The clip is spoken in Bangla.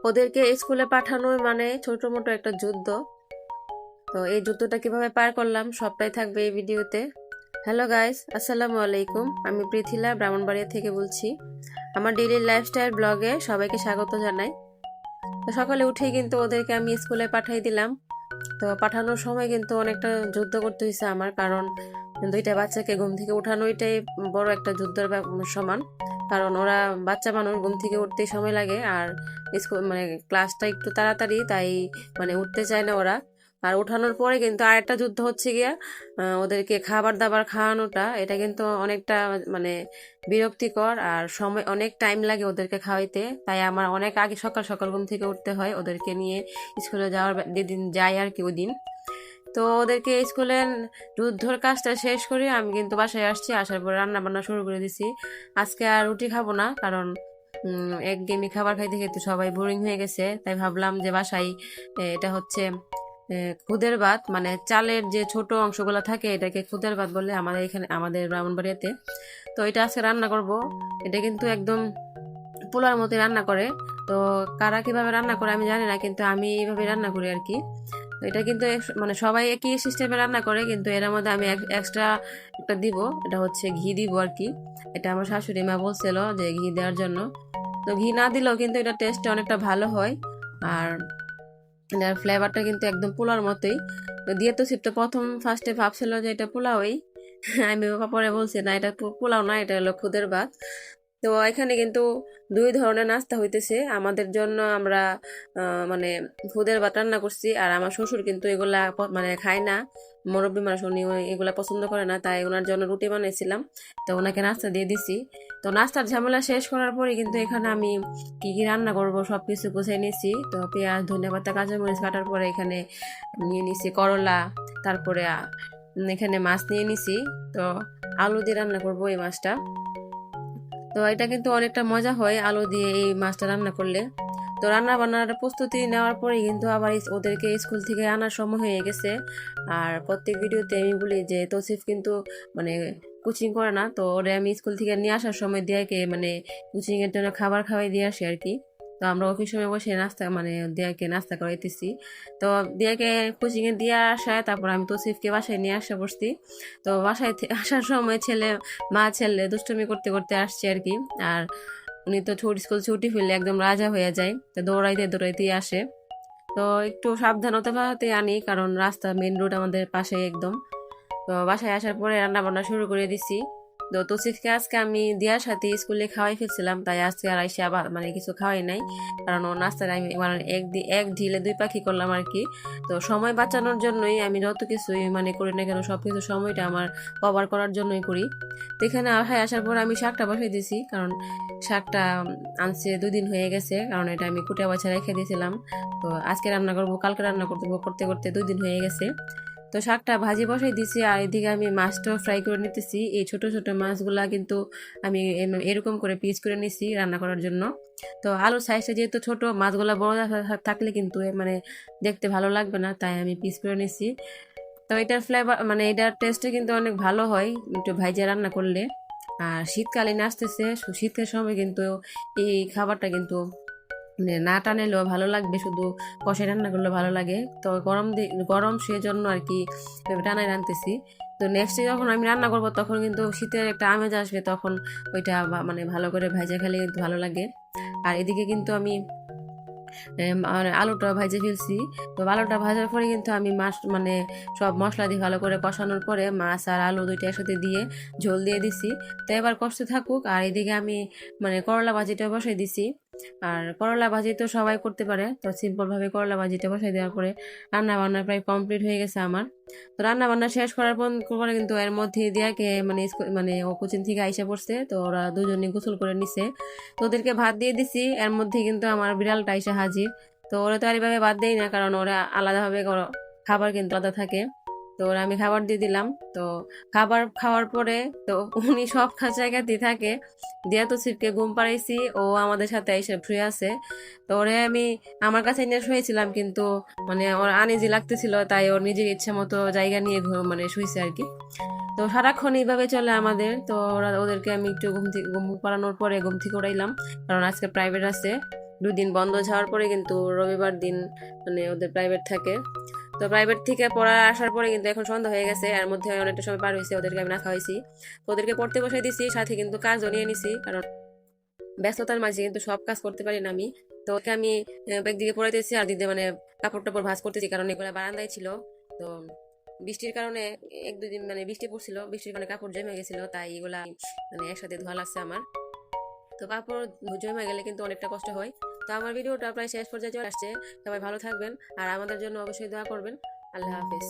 ওদেরকে স্কুলে পাঠানো মানে ছোট মোটো একটা যুদ্ধ। তো এই যুদ্ধটা কিভাবে পার করলাম সবটাই থাকবে এই ভিডিওতে। হ্যালো গাইস, আসসালামু আলাইকুম। আমি পৃথিলা ব্রাহ্মণবাড়িয়া থেকে বলছি। আমার ডেইলি লাইফস্টাইল ব্লগে সবাইকে স্বাগত জানাই। তো সকালে উঠেই কিন্তু ওদেরকে আমি স্কুলে পাঠিয়ে দিলাম। তো পাঠানোর সময় কিন্তু অনেকটা যুদ্ধ করতে হয়েছে আমার, কারণ দুইটা বাচ্চাকে ঘুম থেকে উঠানোটাই বড় একটা যুদ্ধের সমান। কারণ ওরা বাচ্চা মানুষ, ঘুম থেকে উঠতেই সময় লাগে, আর স্কুল মানে ক্লাসটা একটু তাড়াতাড়ি, তাই উঠতে চায় না ওরা। আর উঠানোর পরে কিন্তু আরেকটা যুদ্ধ হচ্ছে গিয়া ওদেরকে খাবার দাবার খাওয়ানোটা। এটা কিন্তু অনেকটা মানে বিরক্তিকর, আর সময় অনেক টাইম লাগে ওদেরকে খাওয়াইতে। তাই আমার অনেক আগে সকাল সকাল ঘুম থেকে উঠতে হয় ওদেরকে নিয়ে স্কুলে যাওয়ার যেদিন যাই আর কি ওই দিন। তো ওদেরকে স্কুলের যুদ্ধর কাজটা শেষ করে আমি কিন্তু বাসায় আসছি। আসার পর রান্না বান্না শুরু করে দিছি। আজকে আর রুটি খাবো না, কারণ একঘেয়েমি খাবার খাইতে খেতে সবাই বোরিং হয়ে গেছে। তাই ভাবলাম যে বাসায় এটা হচ্ছে খুদের ভাত, মানে চালের যে ছোট অংশগুলো থাকে এটাকে খুদের ভাত বলে আমাদের এখানে, আমাদের ব্রাহ্মণবাড়িয়াতে। তো এটা আজকে রান্না করব। এটা কিন্তু একদম পোলার মতো রান্না করে। তো কারা কিভাবে রান্না করে আমি জানি না, কিন্তু আমি এইভাবে রান্না করি আর কি। তো এটা কিন্তু মানে সবাই একই সিস্টেমে রান্না করে, কিন্তু এর মধ্যে আমি এক্সট্রা একটা দিব। এটা হচ্ছে ঘি দিব আর কি। এটা আমার শাশুড়ি মা বলছিল যে ঘি দেওয়ার জন্য। তো ঘি না দিলেও কিন্তু এটা টেস্টটা অনেকটা ভালো হয়। আর এটার ফ্লেভারটা কিন্তু একদম পোলার মতোই। তো দিয়ে তো সিপটা প্রথম ফার্স্টে ভাবছিল যে এটা পোলাওই। আমি পরে বলছি না, এটা পোলাও না, এটা হলো খুদের ভাত। তো এখানে কিন্তু দুই ধরনের নাস্তা হইতেছে আমাদের জন্য। আমরা মানে খুদের ভাত রান্না করছি, আর আমার শ্বশুর কিন্তু এগুলা মানে খায় না। মুরব্বী মানুষ, উনি এগুলা পছন্দ করে না, তাই ওনার জন্য রুটি বানাইছিলাম। তো ওনাকে নাস্তা দিয়ে দিছি। তো নাস্তার ঝামেলা শেষ করার পরে কিন্তু এখানে আমি কি কি রান্না করব সবকিছু গুছিয়ে নিছি। তো পেঁয়াজ, ধনিয়া পাতা, কাঁচামরিচ কাটার পরে এখানে নিয়ে নিছি করলা। তারপরে এখানে মাছ নিয়ে নিছি। তো আলু দিয়ে রান্না করব এই মাছটা। তো এটা কিন্তু অনেকটা মজা হয় আলু দিয়ে এই মাছটা রান্না করলে। তো রান্না বান্নার প্রস্তুতি নেওয়ার পরে কিন্তু আবার ওদেরকে স্কুল থেকে আনার সময় হয়ে গেছে। আর প্রত্যেক ভিডিওতে আমি বলি যে তৌসিফ কিন্তু মানে কোচিং করে না, তো ওরে আমি স্কুল থেকে নিয়ে আসার সময় দিয়াকে মানে কোচিং এর জন্য খাবার খাওয়াই দিয়ে আসি আর কি। তো আমরা অফিস সময় বসে নাস্তা মানে দিয়াকে নাস্তা করাইতেছি। তো দিয়াকে কোচিং এ দিয়ে আসায় তারপর আমি তৌসিফকে বাসায় নিয়ে আসা বসছি। তো বাসায় আসার সময় মা ছেলে দুষ্টুমি করতে করতে আসছে আর কি। আর উনি তো স্কুল ছুটি ফেললে একদম রাজা হয়ে যায়, তো দৌড়াইতে দৌড়াইতে আসে। তো একটু সাবধানতা পাতে আনি, কারণ রাস্তা মেন রোড আমাদের পাশে একদম। তো বাসায় আসার পরে রান্না বান্না শুরু করে দিছি। তো তৌসিফকে আজকে আমি দিয়ার সাথে স্কুলে খাওয়াই ফেলছিলাম, তাই আজকে আর আইসে আবার মানে কিছু খাওয়াই নাই। কারণ ও নাস্তায় আমি মানে এক ঢিলে দুই পাখি করলাম আর কি। তো সময় বাঁচানোর জন্যই আমি যত কিছুই মানে করি না কেন, সব কিছু সময়টা আমার কভার করার জন্যই করি। তো এখানে আসার পর আমি শাকটা বসাই দিয়েছি, কারণ শাকটা আনছে 2 দিন হয়ে গেছে, কারণ এটা আমি কুটে বাছা রেখে দিয়েছিলাম। তো আজকে রান্না করবো, কালকে রান্না করতে করতে করতে 2 দিন হয়ে গেছে। তো শাকটা ভাজি বসাই দিছি, আর এদিকে আমি মাছটাও ফ্রাই করে নিতেছি। এই ছোট ছোট মাছগুলা কিন্তু আমি এরকম করে পিস করে নিছি রান্না করার জন্য। তো আলুর সাইজটা যেহেতু ছোট, মাছগুলা বড় থাকলে কিন্তু মানে দেখতে ভালো লাগবে না, তাই আমি পিস করে নিছি। তো এটার ফ্লেভার মানে এটার টেস্টটা কিন্তু অনেক ভালো হয় একটু ভাইজা রান্না করলে। আর শীতকালীন আসতেছে, শীতের সময় কিন্তু এই খাবারটা কিন্তু মানে না টানেলেও ভালো লাগবে, শুধু কষাই রান্না করলে ভালো লাগে। তো গরম সেজন্য আর কি টানাই রানতেছি। তো নেক্সট যখন আমি রান্না করব তখন কিন্তু শীতের একটা আমেজ আসবে, তখন ওইটা মানে ভালো করে ভাজা খেলে কিন্তু ভালো লাগে। আর এদিকে কিন্তু আমি মানে আলুটা ভাজে ফেলছি। তো আলুটা ভাজার পরে কিন্তু আমি মাছ মানে সব মশলা দিয়ে ভালো করে কষানোর পরে মাছ আর আলু দুইটা একসাথে দিয়ে ঝোল দিয়ে দিছি। তো এবার কষতে থাকুক। আর এদিকে আমি মানে করলা ভাজিটা বসাই দিছি। আর করলা ভাজি তো সবাই করতে পারে, তো সিম্পল ভাবে করলা ভাজিটা বসাই দেওয়ার পরে রান্না বান্না প্রায় কমপ্লিট হয়ে গেছে আমার। তো রান্না বান্না শেষ করার পরে কিন্তু এর মধ্যে দিয়াকে মানে মানে ও কোচিং থেকে আইসা পড়ছে, তো ওরা দুজনে গোসল করে নিছে। তো ওদেরকে ভাত দিয়ে দিছি, এর মধ্যে কিন্তু আমার বিড়ালটা এসে হাজির। তো ওরা তো আর এইভাবে বাদ দেয় না, কারণ ওরা আলাদাভাবে খাবার কিন্তু আলাদা থাকে। তো ওরা আমি খাবার দিয়ে দিলাম। তো খাবার খাওয়ার পরে তো উনি সব জায়গাতেই থাকে। দিয়া তো ছিপকে ঘুম পাড়াইছি, ও আমাদের সাথে এসে শুয়ে আছে। তো ওরে আমি আমার কাছে নিয়ে শুয়েছিলাম, কিন্তু মানে ওর আনইজি লাগতেছিল, তাই ওর নিজের ইচ্ছা মতো জায়গা নিয়ে মানে শুয়েছে আর কি। তো সারাক্ষণ এইভাবে চলে আমাদের। তো ওদেরকে আমি একটু ঘুম থেকে ঘুম পাড়ানোর পরে ঘুম থেকে উড়াইলাম, কারণ আজকে প্রাইভেট আছে। 2 দিন বন্ধ যাওয়ার পরে কিন্তু রবিবার দিন মানে ওদের প্রাইভেট থাকে। তো প্রাইভেট থেকে পড়া আসার পরে কিন্তু এখন সন্ধ্যা হয়ে গেছে, এর মধ্যে অনেকটা সময় পার হয়েছে, ওদেরকে আমি না খাওয়াইছি। তো ওদেরকে পড়তে বসাই দিছি, সাথে কিন্তু কাজও নিয়ে নিছি, কারণ ব্যস্ততার মাঝে কিন্তু সব কাজ করতে পারি না আমি। তো ওকে আমি একদিকে পড়াইতেছি আর দিকে মানে কাপড় টাপড় ভাঁজ করতেছি, কারণ এগুলো বারান্দায় ছিল। তো বৃষ্টির কারণে 1-2 দিন মানে বৃষ্টি পড়ছিল, বৃষ্টির কারণে কাপড় জমে গেছিল, তাই এগুলা মানে একসাথে ধোয়া লাগছে আমার। তো কাপড় জমে গেলে কিন্তু অনেকটা কষ্ট হয়। তো আমার ভিডিওটা প্রায় শেষ পর্যায়ে চলে আসছে। সবাই ভালো থাকবেন আর আমাদের জন্য অবশ্যই দোয়া করবেন। আল্লাহ হাফেজ।